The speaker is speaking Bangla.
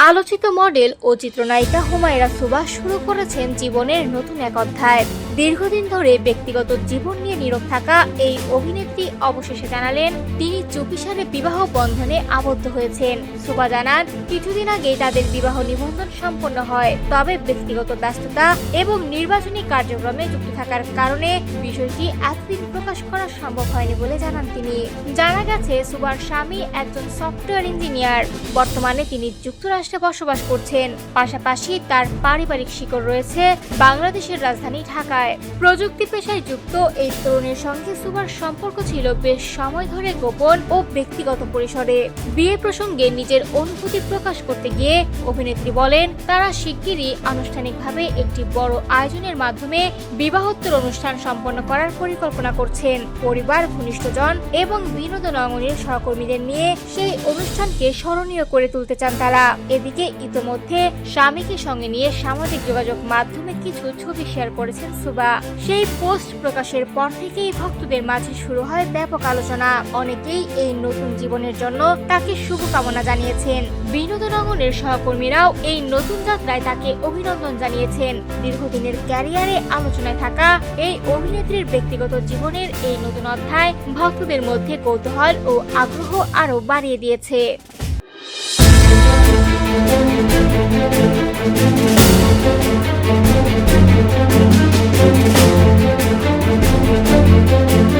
আলোচিত মডেল ও চিত্রনায়িকা হুমায়রা সুবাহ শুরু করেছেন জীবনের নতুন এক অধ্যায়। দীর্ঘদিন ধরে ব্যক্তিগত জীবন নিয়ে নীরব থাকা এই অভিনেত্রী অবশেষে জানালেন তিনি চুপিসারে বিবাহ বন্ধনে আবদ্ধ হয়েছেন। সুবাহ জানান, কিছুদিন আগে তাদের বিবাহ নিবন্ধন সম্পন্ন হয়, তবে ব্যক্তিগত ব্যস্ততা এবং নির্বাচনী কার্যক্রমে যুক্ত থাকার কারণে বিষয়টি এতদিন প্রকাশ করা সম্ভব হয়নি বলে জানান তিনি। জানা গেছে, সুবাহর স্বামী একজন সফটওয়্যার ইঞ্জিনিয়ার। বর্তমানে তিনি যুক্তরাষ্ট্রে বসবাস করছেন। পাশাপাশি তার পারিবারিক শিকড় রয়েছে বাংলাদেশের রাজধানী ঢাকায়। প্রযুক্তি পেশায় যুক্ত এই তরুণের সঙ্গে সুবাহর সম্পর্ক ছিল বেশ সময় ধরে গোপন ও ব্যক্তিগত পরিসরে। বিয়ে প্রসঙ্গে নিজের অনুভূতি প্রকাশ করতে গিয়ে অভিনেত্রী বলেন, তারা শিগগিরই আনুষ্ঠানিকভাবে একটি বড় আয়োজনের মাধ্যমে বিবাহোত্তর অনুষ্ঠান সম্পন্ন করার পরিকল্পনা করছেন। পরিবার, ঘনিষ্ঠজন এবং বিনোদন অঙ্গনের সহকর্মীদের নিয়ে সেই অনুষ্ঠানকে স্মরণীয় করে তুলতে চান তারা। এদিকে ইতোমধ্যে স্বামীকে সঙ্গে নিয়ে সামাজিক যোগাযোগ মাধ্যমে কিছু ছবি শেয়ার করেছেন সুবাহ। সেই পোস্ট প্রকাশের পর থেকেই ভক্তদের মাঝে শুরু হয় ব্যাপক আলোচনা। অনেকেই এই নতুন জীবনের জন্য তাকে শুভকামনা জানিয়েছেন। বিনোদন অঙ্গনের সহকর্মীরাও এই নতুন যাত্রায় তাকে অভিনন্দন জানিয়েছেন। দীর্ঘদিনের ক্যারিয়ারে আলোচনায় থাকা এই অভিনেত্রীর ব্যক্তিগত জীবনের এই নতুন অধ্যায় ভক্তদের মধ্যে কৌতূহল ও আগ্রহ আরও বাড়িয়ে দিয়েছে। Thank you.